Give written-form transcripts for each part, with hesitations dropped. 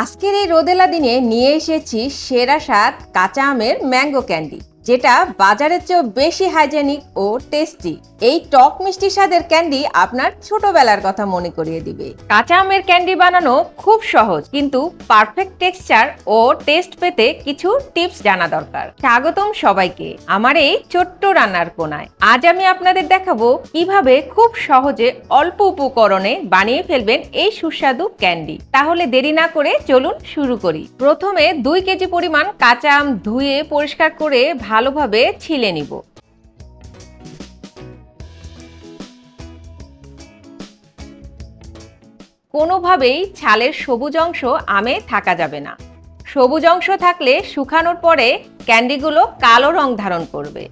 আজকের এই রোদেলা দিনে নিয়ে এসেছি সেরা স্বাদ কাঁচা আমের ম্যাঙ্গো ক্যান্ডি, যেটা বাজারের চেয়েও বেশি হাইজেনিক ও টেস্টি। এই টক মিষ্টি স্বাদের ক্যান্ডি আপনার ছোটবেলার কথা মনে করিয়ে দিবে। কাঁচা আমের ক্যান্ডি বানানো খুব সহজ, কিন্তু পারফেক্ট টেক্সচার ও টেস্ট পেতে কিছু টিপস জানা দরকার। স্বাগতম সবাইকে আমার এই ছোট্ট রান্নার কোণায়। আজ আমি আপনাদের দেখাবো কিভাবে খুব সহজে অল্প উপকরণে বানিয়ে ফেলবেন এই সুস্বাদু ক্যান্ডি। তাহলে দেরি না করে চলুন শুরু করি। প্রথমে 2 কেজি পরিমাণ কাঁচা আম ধুয়ে পরিষ্কার করে ভালোভাবে ছিলে নিব। কোনোভাবেই ছালের সবুজ অংশ আমে থাকা যাবে না। সবুজ অংশ থাকলে শুকানোর পরে ক্যান্ডিগুলো কালো রং ধারণ করবে।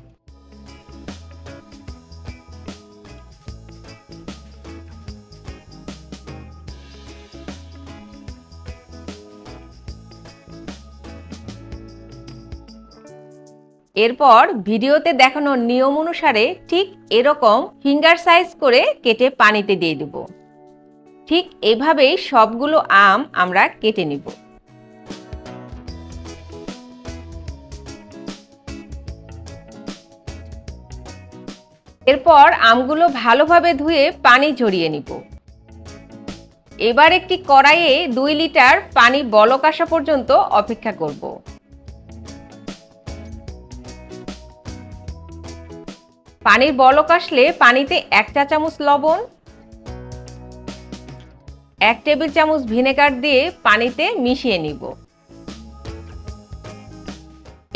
এরপর ভিডিওতে দেখানো নিয়ম অনুসারে ঠিক এরকম ফিঙ্গার সাইজ করে কেটে পানিতে দিয়ে দেব। ঠিক এভাবেই সবগুলো আম আমরা কেটে নিব। এরপর আমগুলো ভালোভাবে ধুয়ে পানি ঝরিয়ে নিব। এবার একটি কড়াইয়ে 2 লিটার পানি বলক আসা পর্যন্ত অপেক্ষা করব। পানির বলক আসলে পানিতে 1 চা চামচ লবণ, 1 টেবিল চামচ ভিনেগার দিয়ে পানিতে মিশিয়ে নিব।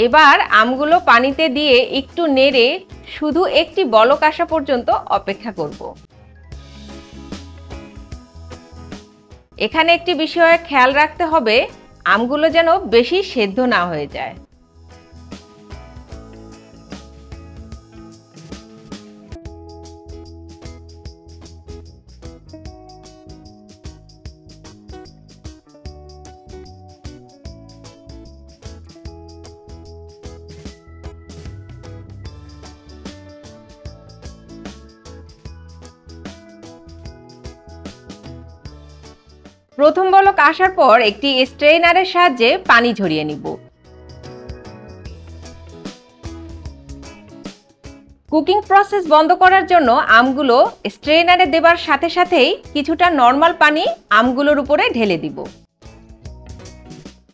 এবার আমগুলো পানিতে দিয়ে একটু নেড়ে শুধু একটি বলক আসা পর্যন্ত অপেক্ষা করব। এখানে একটি বিষয়ে খেয়াল রাখতে হবে, আমগুলো যেন বেশি সেদ্ধ না হয়ে যায়। প্রথম বলক আসার পর একটি স্ট্রেইনারের সাহায্যে পানি ঝরিয়ে নিব। কুকিং প্রসেস বন্ধ করার জন্য আমগুলো স্ট্রেইনারে দেবার সাথে সাথেই কিছুটা নরমাল পানি আমগুলোর উপরে ঢেলে দিব।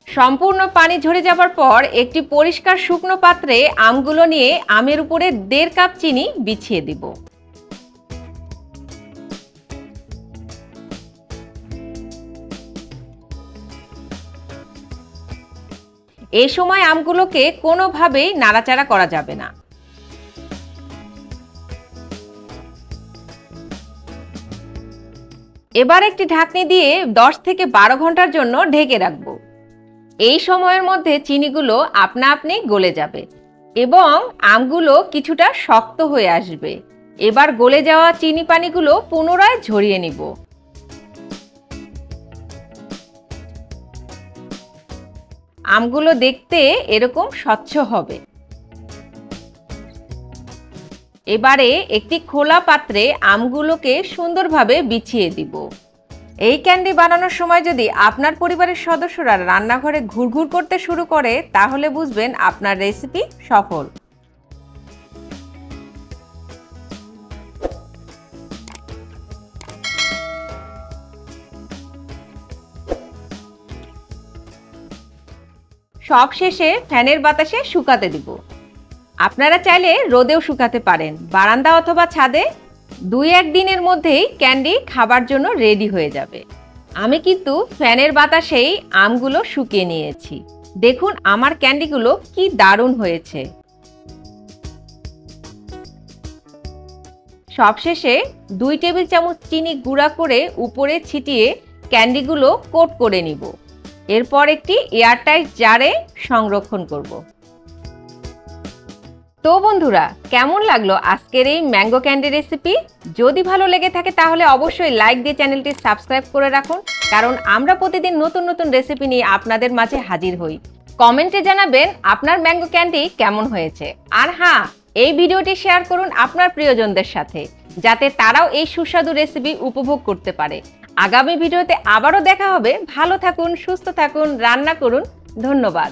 সম্পূর্ণ পানি ঝরে যাবার পর একটি পরিষ্কার শুকনো পাত্রে আমগুলো নিয়ে আমের উপরে 1.5 কাপ চিনি বিছিয়ে দিব। এই সময় আমগুলোকে কোনোভাবেই নাড়াচাড়া করা যাবে না। এবার একটি ঢাকনি দিয়ে 10 থেকে 12 ঘন্টার জন্য ঢেকে রাখব। এই সময়ের মধ্যে চিনিগুলো আপনা আপনি গলে যাবে এবং আমগুলো কিছুটা শক্ত হয়ে আসবে। এবার গলে যাওয়া চিনি পানিগুলো পুনরায় ঝরিয়ে নিব। আমগুলো দেখতে এরকম স্বচ্ছ হবে। এবারে একটি খোলা পাত্রে আমগুলোকে সুন্দরভাবে বিছিয়ে দিব। এই ক্যান্ডি বানানোর সময় যদি আপনার পরিবারের সদস্যরা রান্নাঘরে ঘুরঘুর করতে শুরু করে, তাহলে বুঝবেন আপনার রেসিপি সফল। সব শেষে ফ্যানের বাতাসে শুকাতে দিব। আপনারা চাইলে রোদেও শুকাতে পারেন, বারান্দা অথবা ছাদে। 2-1 দিনের মধ্যেই ক্যান্ডি খাবার জন্য রেডি হয়ে যাবে। আমি কিন্তু ফ্যানের বাতাসেই আমগুলো শুকিয়ে নিয়েছি। দেখুন আমার ক্যান্ডিগুলো কি দারুণ হয়েছে। সবশেষে 2 টেবিল চামচ চিনি গুঁড়া করে উপরে ছিটিয়ে ক্যান্ডিগুলো কোট করে নিব। এরপর একটি এয়ারটাইট জারে সংরক্ষণ করব। তো বন্ধুরা, কেমন লাগলো আজকের এই ম্যাঙ্গো ক্যান্ডি রেসিপি? যদি ভালো লেগে থাকে তাহলে অবশ্যই লাইক দিয়ে চ্যানেলটি সাবস্ক্রাইব করে রাখুন, কারণ আমরা প্রতিদিন নতুন নতুন রেসিপি নিয়ে আপনাদের মাঝে হাজির হই। কমেন্টে জানাবেন আপনার ম্যাঙ্গো ক্যান্ডি কেমন হয়েছে। আর হ্যাঁ, এই ভিডিওটি শেয়ার করুন আপনার প্রিয়জনদের সাথে, যাতে তারাও এই সুস্বাদু রেসিপি উপভোগ করতে পারে। আগামী ভিডিওতে আবারও দেখা হবে। ভালো থাকুন, সুস্থ থাকুন, রান্না করুন। ধন্যবাদ।